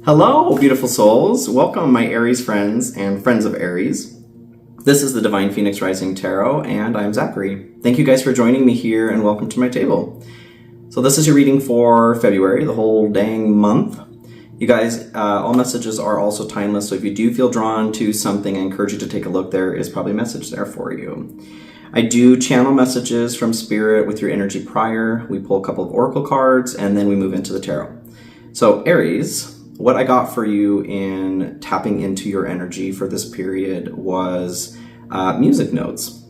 Hello, beautiful souls. Welcome, my Aries friends and friends of Aries. This is the Divine Phoenix Rising Tarot, and I'm Zachary. Thank you guys for joining me here, and welcome to my table. So this is your reading for February, the whole dang month. You guys, all messages are also timeless, so if you do feel drawn to something, I encourage you to take a look. There is probably a message there for you. I do channel messages from Spirit with your energy prior. We pull a couple of oracle cards, and then we move into the tarot. So Aries, what I got for you in tapping into your energy for this period was music notes.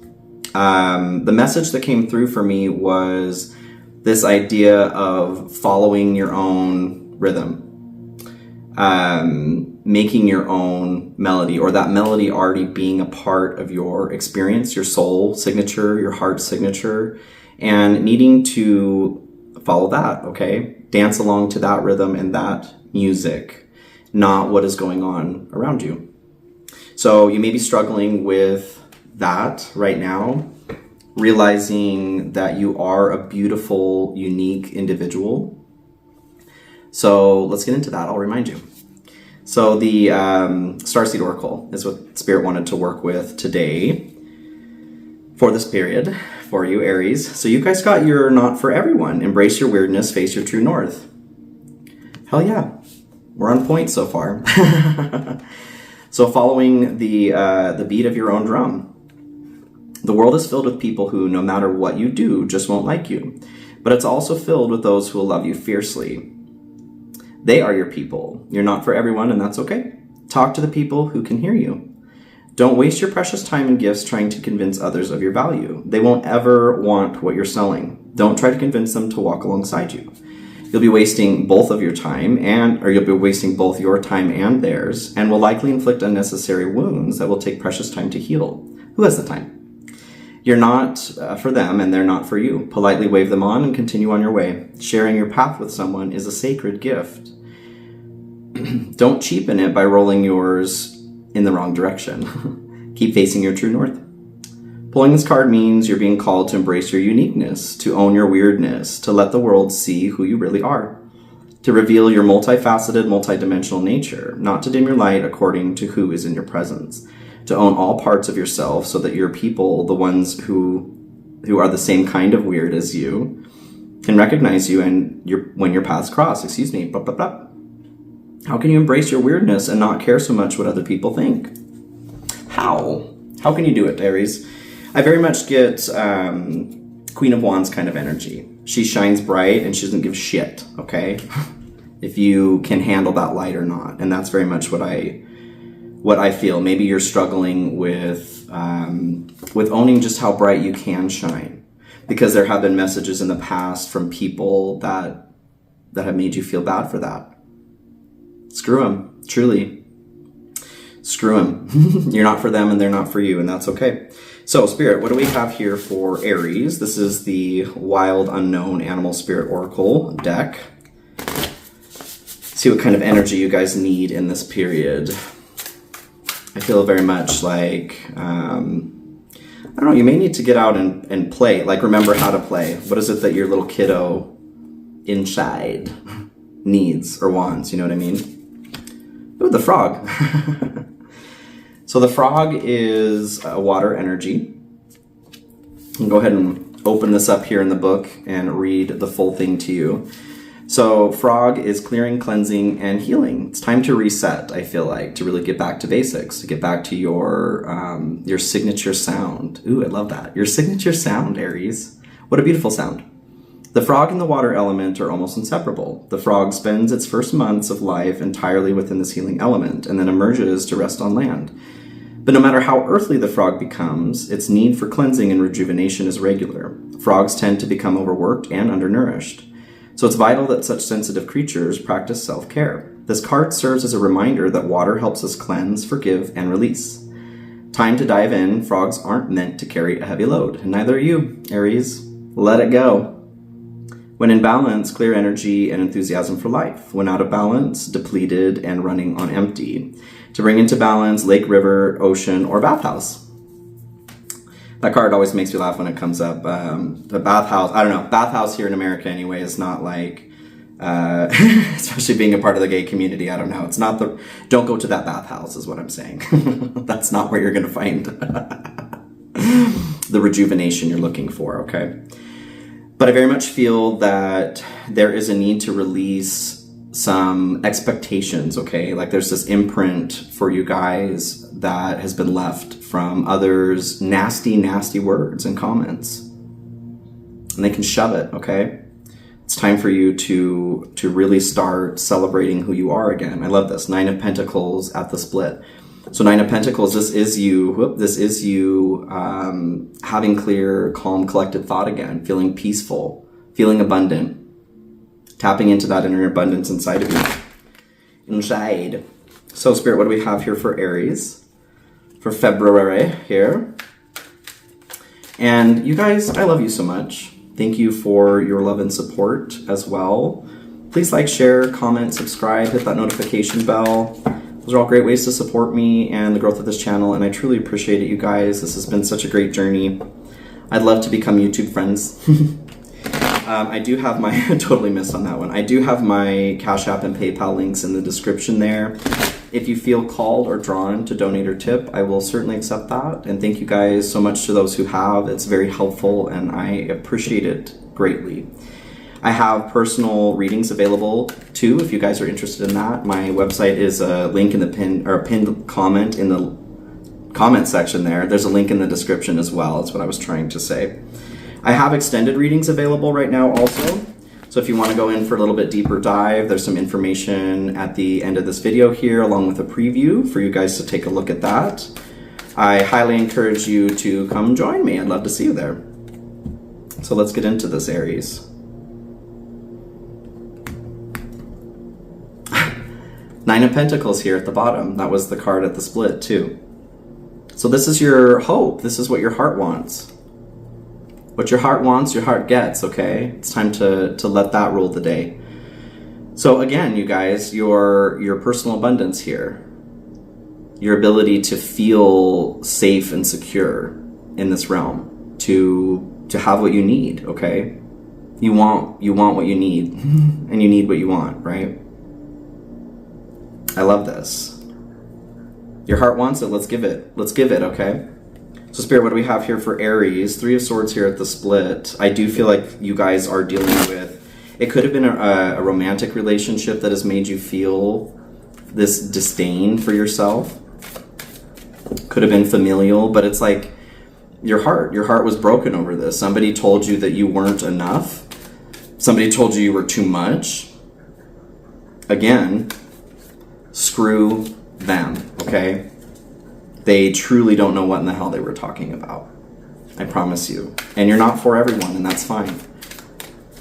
The message that came through for me was this idea of following your own rhythm, making your own melody, or that melody already being a part of your experience, your soul signature, your heart signature, and needing to follow that, okay? Dance along to that rhythm and that music, not what is going on around you. So you may be struggling with that right now, realizing that you are a beautiful, unique individual. So let's get into that. I'll remind you. So the Starseed Oracle is what Spirit wanted to work with today for this period for you, Aries. So you guys got your not for everyone. Embrace your weirdness, face your true north. Hell yeah. We're on point so far. So following the beat of your own drum. The world is filled with people who, no matter what you do, just won't like you. But it's also filled with those who will love you fiercely. They are your people. You're not for everyone, and that's okay. Talk to the people who can hear you. Don't waste your precious time and gifts trying to convince others of your value. They won't ever want what you're selling. Don't try to convince them to walk alongside you. You'll be wasting both of your time you'll be wasting both your time and theirs, and will likely inflict unnecessary wounds that will take precious time to heal. Who has the time? You're not for them, and they're not for you. Politely wave them on and continue on your way. Sharing your path with someone is a sacred gift. Don't cheapen it by rolling yours in the wrong direction. Keep facing your true north. Pulling this card means you're being called to embrace your uniqueness, to own your weirdness, to let the world see who you really are, to reveal your multifaceted, multidimensional nature, not to dim your light according to who is in your presence, to own all parts of yourself so that your people, the ones who are the same kind of weird as you, can recognize you and when your paths cross. Blah, blah, blah. How can you embrace your weirdness and not care so much what other people think? How can you do it, Aries? I very much get Queen of Wands kind of energy. She shines bright and she doesn't give shit, okay? If you can handle that light or not. And that's very much what I feel. Maybe you're struggling with owning just how bright you can shine. Because there have been messages in the past from people that have made you feel bad for that. Screw them, truly. Screw them. You're not for them and they're not for you, and that's okay. So, Spirit, what do we have here for Aries? This is the Wild Unknown Animal Spirit Oracle deck. See what kind of energy you guys need in this period. I feel very much like, I don't know, you may need to get out and play. Like, remember how to play. What is it that your little kiddo inside needs or wants? You know what I mean? Ooh, the frog. So the frog is a water energy. I'll go ahead and open this up here in the book and read the full thing to you. So frog is clearing, cleansing, and healing. It's time to reset, I feel like, to really get back to basics, to get back to your signature sound. Ooh, I love that. Your signature sound, Aries. What a beautiful sound. The frog and the water element are almost inseparable. The frog spends its first months of life entirely within this healing element and then emerges to rest on land. But no matter how earthly the frog becomes, its need for cleansing and rejuvenation is regular. Frogs tend to become overworked and undernourished. So it's vital that such sensitive creatures practice self-care. This card serves as a reminder that water helps us cleanse, forgive, and release. Time to dive in. Frogs aren't meant to carry a heavy load, and neither are you, Aries. Let it go. When in balance, clear energy and enthusiasm for life. When out of balance, depleted and running on empty. To bring into balance, lake, river, ocean, or bathhouse. That card always makes me laugh when it comes up. The bathhouse, I don't know, bathhouse here in America anyway is not like especially being a part of the gay community. I don't know. It's not don't go to that bathhouse is what I'm saying. That's not where you're going to find the rejuvenation you're looking for, okay? But I very much feel that there is a need to release some expectations, okay? Like there's this imprint for you guys that has been left from others' nasty, nasty words and comments. And they can shove it, okay? It's time for you to really start celebrating who you are again. I love this. 9 of Pentacles at the split. So 9 of Pentacles, this is you having clear, calm, collected thought again, feeling peaceful, feeling abundant, tapping into that inner abundance inside of you. Inside. So Spirit, what do we have here for Aries? For February here. And you guys, I love you so much. Thank you for your love and support as well. Please like, share, comment, subscribe, hit that notification bell. Those are all great ways to support me and the growth of this channel, and I truly appreciate it, you guys. This has been such a great journey. I'd love to become YouTube friends. I do have my, totally missed on that one. I do have my Cash App and PayPal links in the description there. If you feel called or drawn to donate or tip, I will certainly accept that. And thank you guys so much to those who have. It's very helpful and I appreciate it greatly. I have personal readings available too, if you guys are interested in that. My website is a link in the pinned comment in the comment section there. There's a link in the description as well. That's what I was trying to say. I have extended readings available right now also. So if you want to go in for a little bit deeper dive, there's some information at the end of this video here, along with a preview for you guys to take a look at that. I highly encourage you to come join me. I'd love to see you there. So let's get into this, Aries. 9 of Pentacles here at the bottom. That was the card at the split too. So this is your hope. This is what your heart wants. What your heart wants, your heart gets, okay? It's time to let that rule the day. So again, you guys, your personal abundance here, your ability to feel safe and secure in this realm, to have what you need, okay? You want what you need, and you need what you want, right? I love this. Your heart wants it, let's give it. Let's give it, okay? So Spirit, what do we have here for Aries? 3 of Swords here at the split. I do feel like you guys are dealing with, it could have been a romantic relationship that has made you feel this disdain for yourself. Could have been familial, but it's like your heart was broken over this. Somebody told you that you weren't enough. Somebody told you you were too much. Again, screw them, okay? They truly don't know what in the hell they were talking about. I promise you. And you're not for everyone, and that's fine.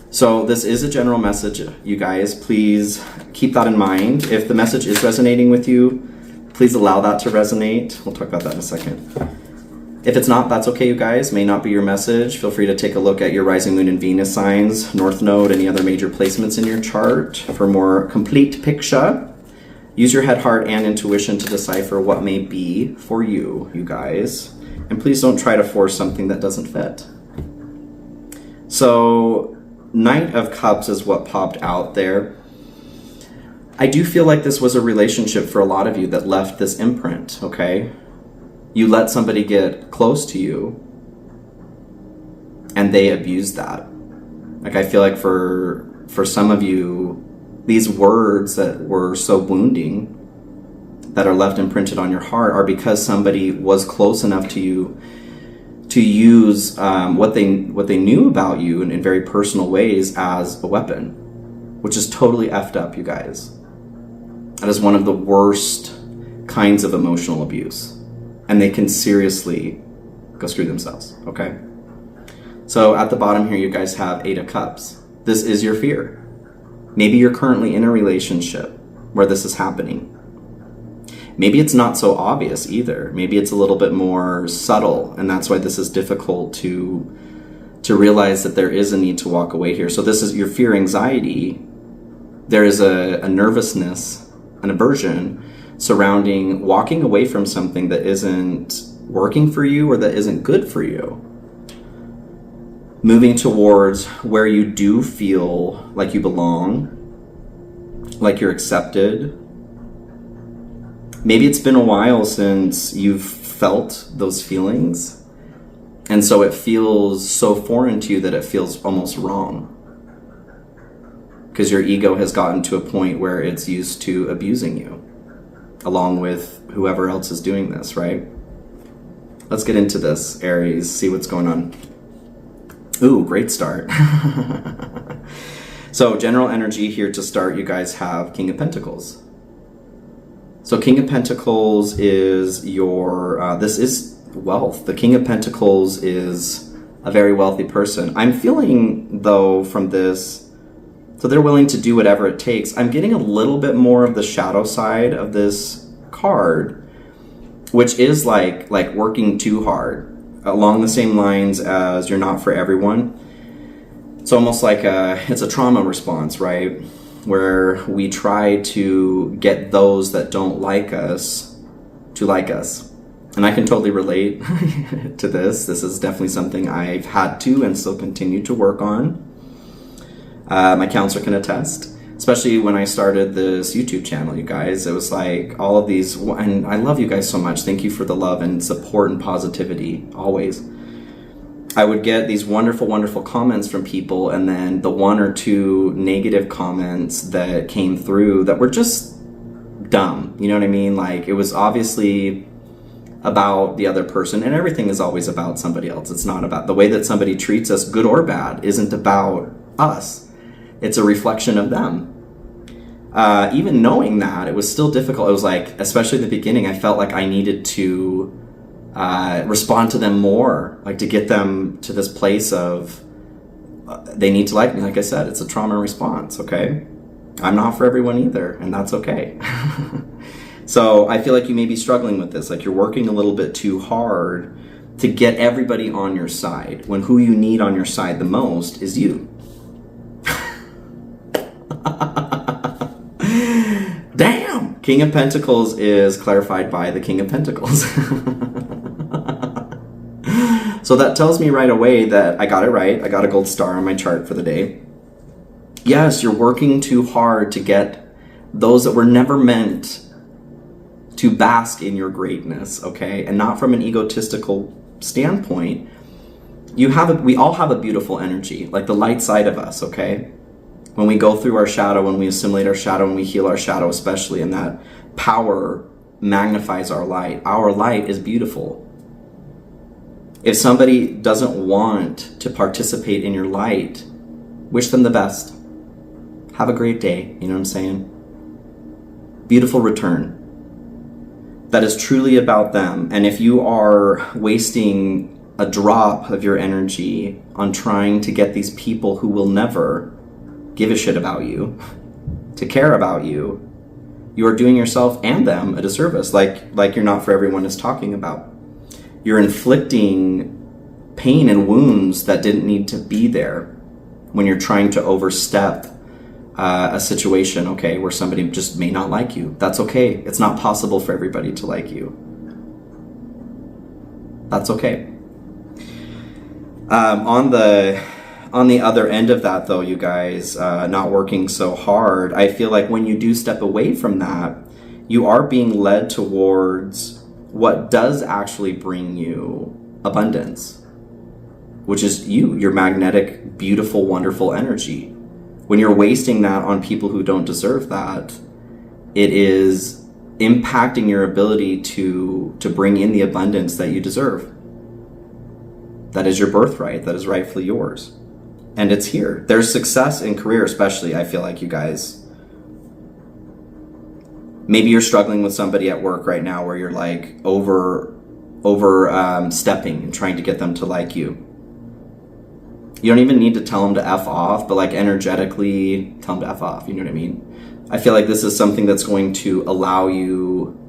So this is a general message, you guys. Please keep that in mind. If the message is resonating with you, please allow that to resonate. We'll talk about that in a second. If it's not, that's okay, you guys. May not be your message. Feel free to take a look at your rising moon and Venus signs, North Node, any other major placements in your chart for a more complete picture. Use your head, heart, and intuition to decipher what may be for you, you guys. And please don't try to force something that doesn't fit. So, Knight of Cups is what popped out there. I do feel like this was a relationship for a lot of you that left this imprint, okay? You let somebody get close to you, and they abused that. Like, I feel like for some of you, these words that were so wounding that are left imprinted on your heart are because somebody was close enough to you to use what they knew about you in very personal ways as a weapon, which is totally effed up, you guys. That is one of the worst kinds of emotional abuse, and they can seriously go screw themselves, okay? So at the bottom here, you guys have 8 of Cups. This is your fear. Maybe you're currently in a relationship where this is happening. Maybe it's not so obvious either. Maybe it's a little bit more subtle, and that's why this is difficult to realize that there is a need to walk away here. So this is your fear, anxiety. There is a nervousness, an aversion surrounding walking away from something that isn't working for you or that isn't good for you. Moving towards where you do feel like you belong, like you're accepted. Maybe it's been a while since you've felt those feelings, and so it feels so foreign to you that it feels almost wrong, because your ego has gotten to a point where it's used to abusing you, along with whoever else is doing this, right? Let's get into this, Aries, see what's going on. Ooh, great start. So general energy here to start, you guys have King of Pentacles. So King of Pentacles is your, this is wealth. The King of Pentacles is a very wealthy person. I'm feeling, though, from this, so they're willing to do whatever it takes. I'm getting a little bit more of the shadow side of this card, which is like working too hard, along the same lines as you're not for everyone. It's almost like it's a trauma response, right? Where we try to get those that don't like us to like us. And I can totally relate to this. This is definitely something I've had to and still continue to work on. My counselor can attest, especially when I started this YouTube channel, you guys. It was like all of these, and I love you guys so much. Thank you for the love and support and positivity, always. I would get these wonderful, wonderful comments from people, and then the one or two negative comments that came through that were just dumb. You know what I mean? Like, it was obviously about the other person, and everything is always about somebody else. It's not about the way that somebody treats us, good or bad, isn't about us. It's a reflection of them. Even knowing that, it was still difficult. It was like, especially at the beginning, I felt like I needed to respond to them more, like to get them to this place of they need to like me. Like I said, it's a trauma response, okay? I'm not for everyone either, and that's okay. So I feel like you may be struggling with this, like you're working a little bit too hard to get everybody on your side, when who you need on your side the most is you. Damn! King of Pentacles is clarified by the King of Pentacles. So that tells me right away that I got it right. I got a gold star on my chart for the day. Yes, you're working too hard to get those that were never meant to bask in your greatness, okay? And not from an egotistical standpoint. We all have a beautiful energy, like the light side of us, okay? When we go through our shadow, when we assimilate our shadow, when we heal our shadow especially, and that power magnifies our light is beautiful. If somebody doesn't want to participate in your light, wish them the best. Have a great day, you know what I'm saying? Beautiful return. That is truly about them. And if you are wasting a drop of your energy on trying to get these people who will never give a shit about you, to care about you, you are doing yourself and them a disservice, like you're not for everyone is talking about. You're inflicting pain and wounds that didn't need to be there when you're trying to overstep a situation, okay, where somebody just may not like you. That's okay. It's not possible for everybody to like you. That's okay. On the other end of that, though, you guys, not working so hard, I feel like when you do step away from that, you are being led towards what does actually bring you abundance, which is your magnetic, beautiful, wonderful energy. When you're wasting that on people who don't deserve that, it is impacting your ability to bring in the abundance that you deserve. That is your birthright. That is rightfully yours. And it's here. There's success in career, especially, I feel like, you guys. Maybe you're struggling with somebody at work right now where you're like stepping and trying to get them to like you. You don't even need to tell them to F off, but like energetically tell them to F off. You know what I mean? I feel like this is something that's going to allow you,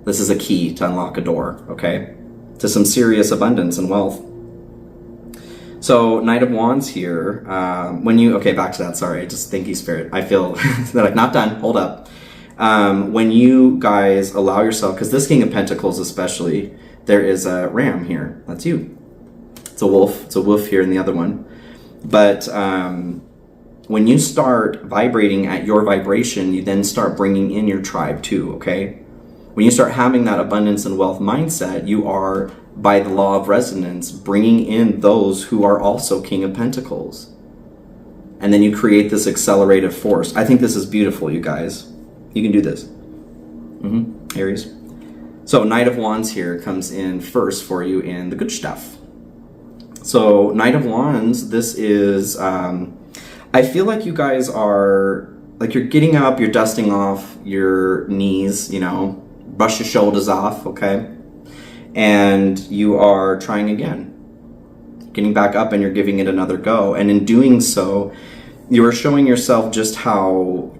this is a key to unlock a door, okay? To some serious abundance and wealth. So Knight of Wands here, okay, back to that, sorry, just thank you, Spirit. I feel, they're like, not done, hold up. When you guys allow yourself, because this King of Pentacles especially, there is a ram here, that's you. It's a wolf here in the other one. But When you start vibrating at your vibration, you then start bringing in your tribe too, okay? When you start having that abundance and wealth mindset, you are, by the law of resonance, bringing in those who are also King of Pentacles. And then you create this accelerative force. I think this is beautiful, you guys. You can do this. Aries. So Knight of Wands here comes in first for you in the good stuff. So Knight of Wands, this is, I feel like you guys are, like you're getting up, you're dusting off your knees, you know, brush your shoulders off, okay? And you are trying again. Getting back up and you're giving it another go. And in doing so, you are showing yourself just how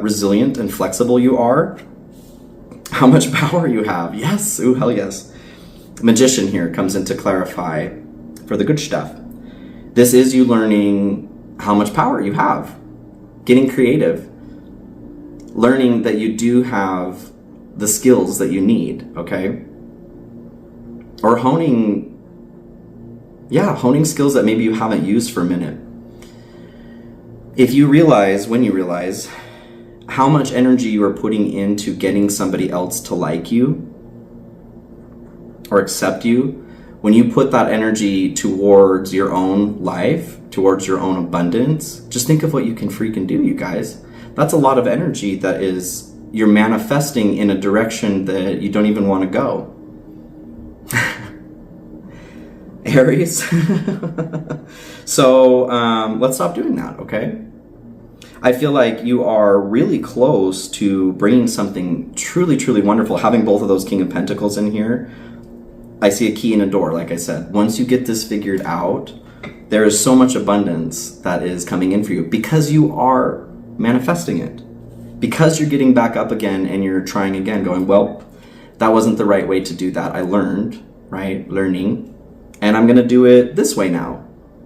resilient and flexible you are. How much power you have. Yes, ooh, hell yes. Magician here comes in to clarify for the good stuff. This is you learning how much power you have. Getting creative. Learning that you do have the skills that you need, okay? Or honing skills that maybe you haven't used for a minute. If you realize, when you realize how much energy you are putting into getting somebody else to like you or accept you, when you put that energy towards your own life, towards your own abundance, just think of what you can freaking do, you guys. That's a lot of energy that is, you're manifesting in a direction that you don't even want to go. Aries. So let's stop doing that, okay? I feel like you are really close to bringing something truly, truly wonderful. Having both of those King of Pentacles in here, I see a key in a door, like I said. Once you get this figured out, there is so much abundance that is coming in for you because you are manifesting it. Because you're getting back up again and you're trying again, going, well, that wasn't the right way to do that. I learned, right? Learning. And I'm going to do it this way now.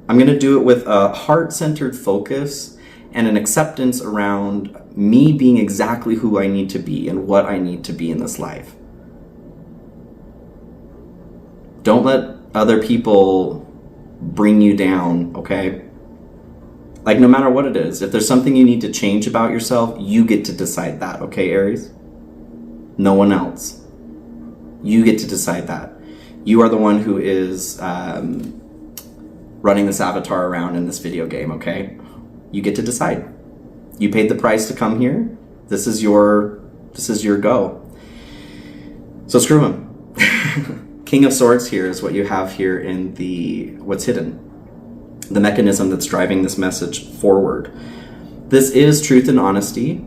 I'm going to do it with a heart-centered focus and an acceptance around me being exactly who I need to be and what I need to be in this life. Don't let other people bring you down, okay? Like, no matter what it is, if there's something you need to change about yourself, you get to decide that, okay, Aries? No one else. You get to decide that. You are the one who is running this avatar around in this video game, okay? You get to decide. You paid the price to come here. This is your go. So screw him. King of Swords here is what you have here in the what's hidden. The mechanism that's driving this message forward. This is truth and honesty.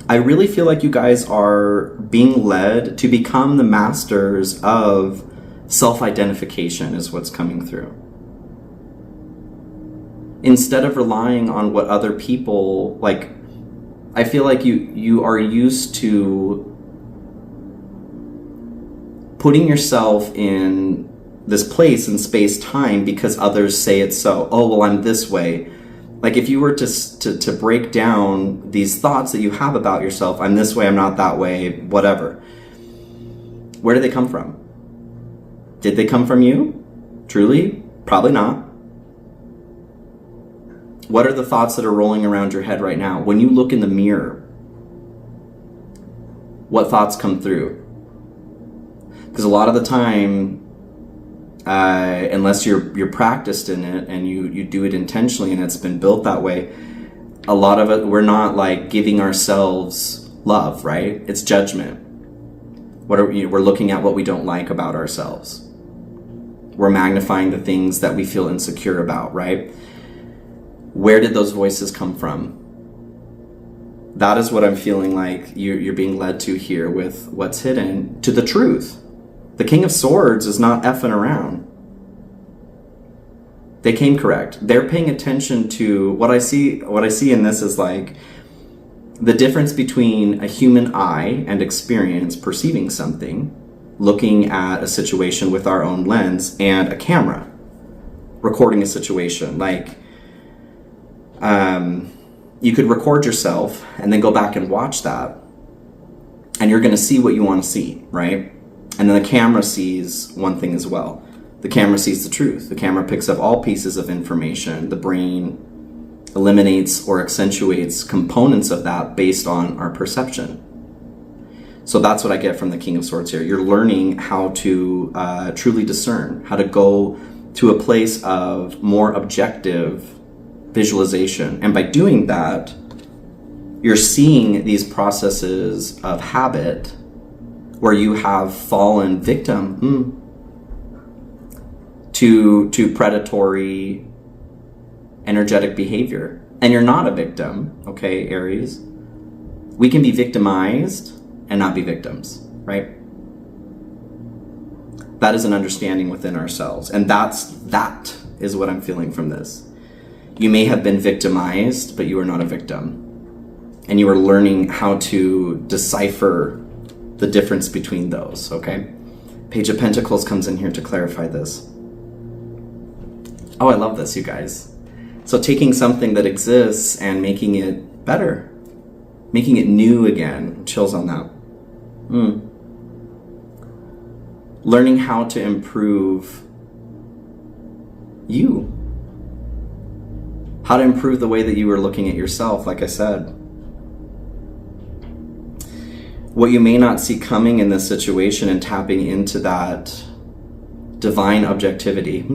I really feel like you guys are being led to become the masters of self-identification is what's coming through. Instead of relying on what other people, like, I feel like you are used to putting yourself in this place in space-time because others say it's so. Oh, well, I'm this way. Like, if you were to break down these thoughts that you have about yourself, I'm this way, I'm not that way, whatever. Where did they come from? Did they come from you? Truly? Probably not. What are the thoughts that are rolling around your head right now? When you look in the mirror, what thoughts come through? Because a lot of the time, unless you're practiced in it and you do it intentionally and it's been built that way, a lot of it, we're not like giving ourselves love, right? It's judgment. We're looking at what we don't like about ourselves. We're magnifying the things that we feel insecure about, right? Where did those voices come from? That is what I'm feeling like you're being led to here with what's hidden, to the truth. The King of Swords is not effing around. They came correct. They're paying attention to what I see in this is like the difference between a human eye and experience perceiving something, looking at a situation with our own lens, and a camera recording a situation. Like, you could record yourself and then go back and watch that, and you're going to see what you want to see, right? And then the camera sees one thing as well. The camera sees the truth. The camera picks up all pieces of information, the brain, eliminates or accentuates components of that based on our perception. So that's what I get from the King of Swords here. You're learning how to truly discern, how to go to a place of more objective visualization. And by doing that, you're seeing these processes of habit where you have fallen victim to predatory energetic behavior. And you're not a victim, okay, Aries? We can be victimized and not be victims, right? That is an understanding within ourselves. And that is what I'm feeling from this. You may have been victimized, but you are not a victim. And you are learning how to decipher the difference between those, okay? Page of Pentacles comes in here to clarify this. Oh, I love this, you guys. So taking something that exists and making it better, making it new again. Chills on that. Learning how to improve you. How to improve the way that you are looking at yourself, like I said. What you may not see coming in this situation and tapping into that divine objectivity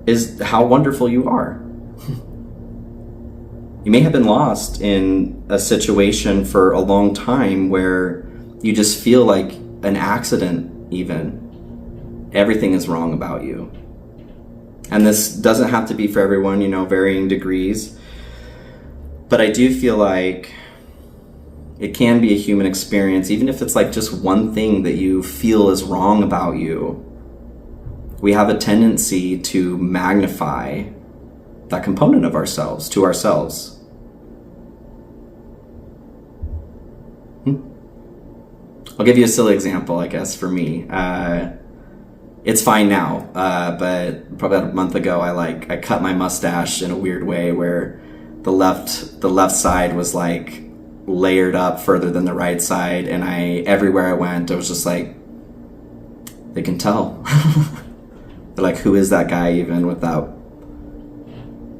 is how wonderful you are. You may have been lost in a situation for a long time where you just feel like an accident even. Everything is wrong about you. And this doesn't have to be for everyone, you know, varying degrees. But I do feel like it can be a human experience, even if it's like just one thing that you feel is wrong about you. We have a tendency to magnify that component of ourselves to ourselves. I'll give you a silly example, I guess, for me. It's fine now, but probably about a month ago, I cut my mustache in a weird way where the left side was like layered up further than the right side, and everywhere I went, I was just like, they can tell. They're like, who is that guy even with that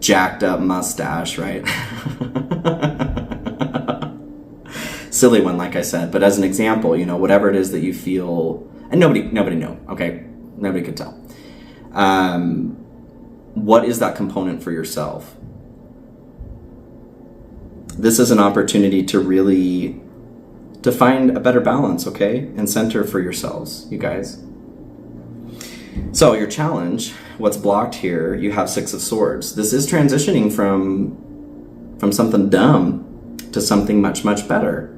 jacked up mustache, right? Silly one, like I said, but as an example, you know, whatever it is that you feel, and nobody knew, okay? Nobody could tell. What is that component for yourself? This is an opportunity to really find a better balance, okay? And center for yourselves, you guys. So your challenge, what's blocked here, you have Six of Swords. This is transitioning from something dumb to something much, much better.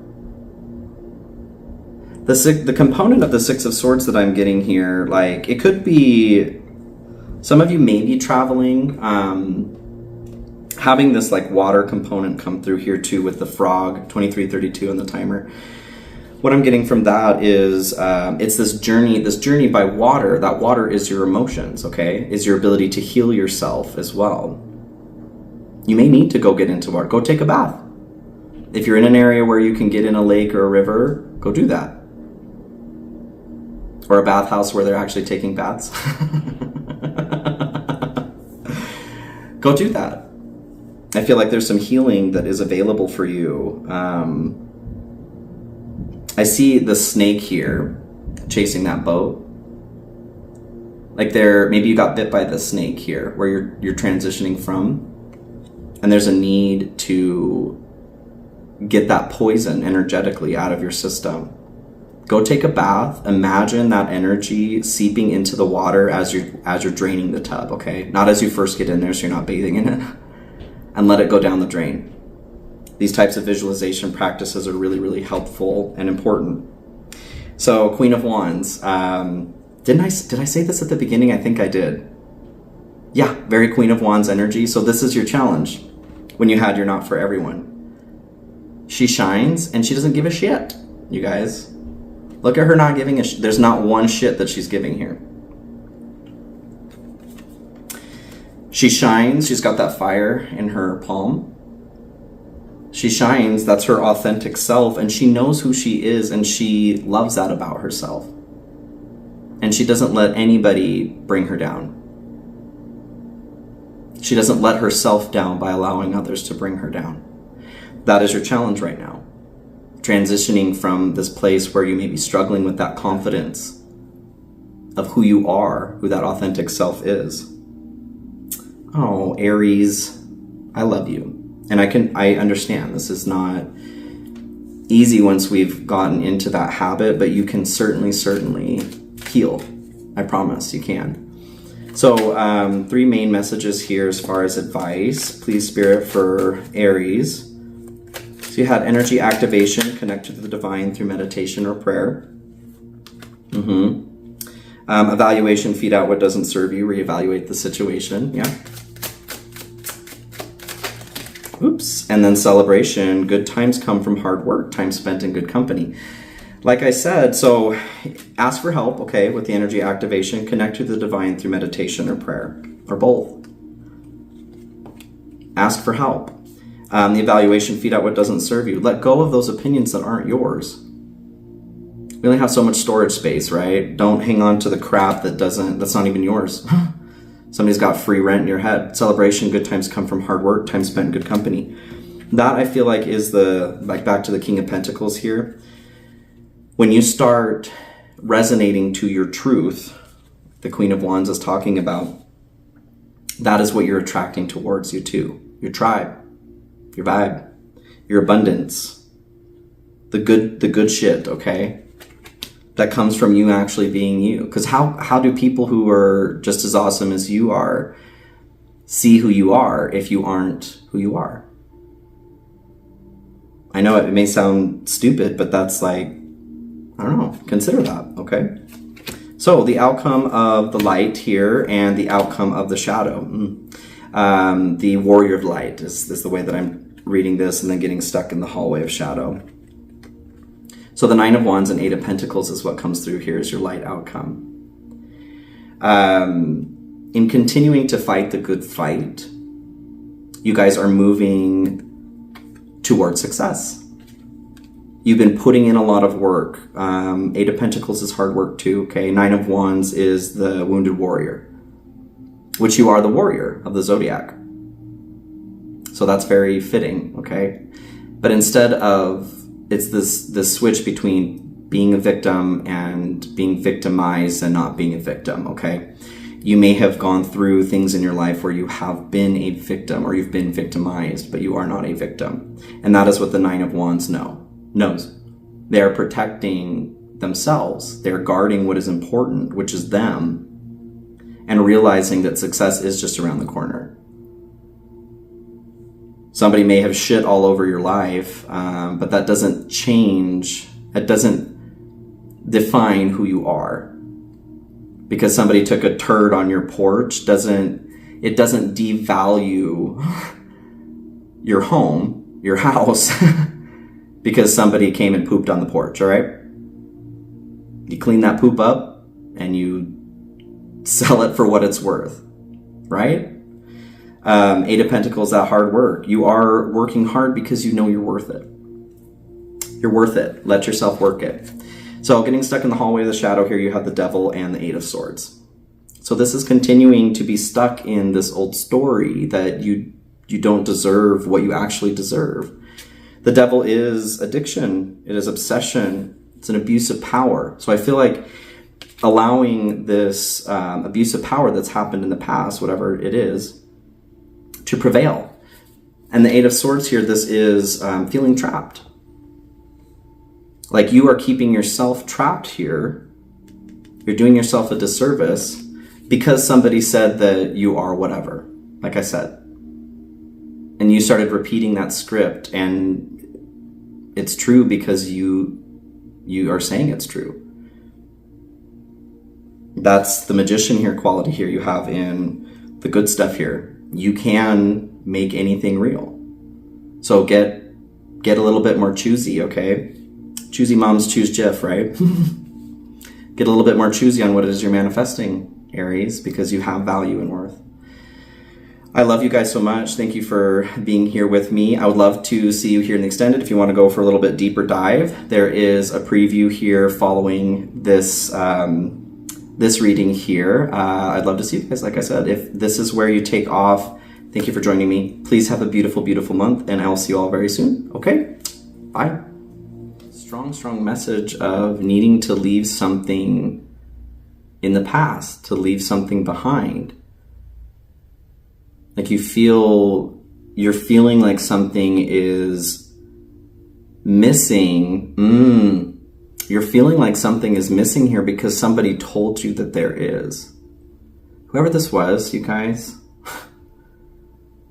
The component of the Six of Swords that I'm getting here, like, it could be, some of you may be traveling, having this like water component come through here too with the frog, 2332 on the timer. What I'm getting from that is it's this journey by water. That water is your emotions, okay? Is your ability to heal yourself as well. You may need to go get into water. Go take a bath. If you're in an area where you can get in a lake or a river, go do that. Or a bathhouse where they're actually taking baths. Go do that. I feel like there's some healing that is available for you. I see the snake here chasing that boat. Like maybe you got bit by the snake here where you're transitioning from. And there's a need to get that poison energetically out of your system. Go take a bath. Imagine that energy seeping into the water as you're draining the tub, okay? Not as you first get in there, so you're not bathing in it. And let it go down the drain. These types of visualization practices are really, really helpful and important. So, Queen of Wands. Did I say this at the beginning? I think I did. Yeah, very Queen of Wands energy. So this is your challenge when you had your Not For Everyone. She shines and she doesn't give a shit, you guys. Look at her not giving a shit. There's not one shit that she's giving here. She shines. She's got that fire in her palm. She shines. That's her authentic self. And she knows who she is. And she loves that about herself. And she doesn't let anybody bring her down. She doesn't let herself down by allowing others to bring her down. That is your challenge right now. Transitioning from this place where you may be struggling with that confidence of who you are, who that authentic self is. Oh, Aries, I love you. And I understand this is not easy once we've gotten into that habit, but you can certainly heal. I promise you can. So 3 main messages here as far as advice. Please, Spirit, for Aries. So you had energy activation, connect to the divine through meditation or prayer. Evaluation, feed out what doesn't serve you, reevaluate the situation. Yeah. Oops. And then celebration, good times come from hard work, time spent in good company. Like I said, so ask for help, okay, with the energy activation, connect to the divine through meditation or prayer, or both. Ask for help. The evaluation, feed out what doesn't serve you. Let go of those opinions that aren't yours. We only have so much storage space, right? Don't hang on to the crap that's not even yours. Somebody's got free rent in your head. Celebration, good times come from hard work, time spent in good company. That I feel like is back to the King of Pentacles here. When you start resonating to your truth, the Queen of Wands is talking about, that is what you're attracting towards you too. Your tribe, your vibe, your abundance, the good shit, okay? That comes from you actually being you. Because how do people who are just as awesome as you are see who you are if you aren't who you are? I know it may sound stupid, but that's like, I don't know, consider that, okay? So the outcome of the light here and the outcome of the shadow. The warrior of light is the way that I'm reading this, and then getting stuck in the hallway of shadow. So the 9 of Wands and 8 of Pentacles is what comes through here as your light outcome. In continuing to fight the good fight, you guys are moving towards success. You've been putting in a lot of work. 8 of Pentacles is hard work too, okay? 9 of Wands is the wounded warrior, which you are the warrior of the zodiac. So that's very fitting, okay? But instead of, it's this switch between being a victim and being victimized and not being a victim, okay? You may have gone through things in your life where you have been a victim or you've been victimized, but you are not a victim. And that is what the 9 of Wands knows. They're protecting themselves. They're guarding what is important, which is them, and realizing that success is just around the corner. Somebody may have shit all over your life, but that doesn't change, it doesn't define who you are. Because somebody took a turd on your porch, it doesn't devalue your home, your house, because somebody came and pooped on the porch, all right? You clean that poop up and you sell it for what it's worth, right? 8 of Pentacles, that hard work. You are working hard because you know you're worth it. You're worth it. Let yourself work it. So getting stuck in the hallway of the shadow here, you have the Devil and the 8 of Swords. So this is continuing to be stuck in this old story that you don't deserve what you actually deserve. The Devil is addiction. It is obsession. It's an abuse of power. So I feel like allowing this abuse of power that's happened in the past, whatever it is, to prevail. And the 8 of Swords here, this is feeling trapped. Like you are keeping yourself trapped here. You're doing yourself a disservice because somebody said that you are whatever, like I said. And you started repeating that script, and it's true because you are saying it's true. That's the magician here, quality here you have in the good stuff here. You can make anything real. So get a little bit more choosy, okay? Choosy moms choose Jif, right? Get a little bit more choosy on what it is you're manifesting, Aries, because you have value and worth. I love you guys so much. Thank you for being here with me. I would love to see you here in the extended if you want to go for a little bit deeper dive. There is a preview here following this this reading here. I'd love to see you guys, like I said. If this is where you take off Thank you for joining me. Please have a beautiful, beautiful month, and I will see you all very soon. Okay? Bye. Strong, strong message of needing to leave something in the past, to leave something behind. Like you're feeling like something is missing. You're feeling like something is missing here because somebody told you that there is. Whoever this was, you guys,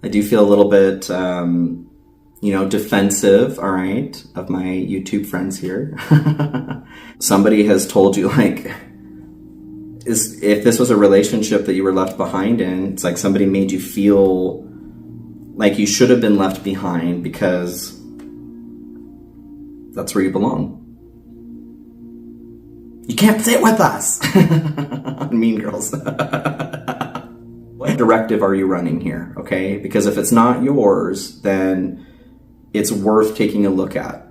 I do feel a little bit, defensive, all right, of my YouTube friends here. Somebody has told you, like, if this was a relationship that you were left behind in, it's like somebody made you feel like you should have been left behind because that's where you belong. You can't sit with us. Mean Girls. What directive are you running here, okay? Because if it's not yours, then it's worth taking a look at.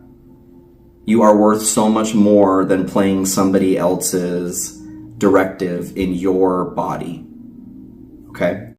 You are worth so much more than playing somebody else's directive in your body, okay?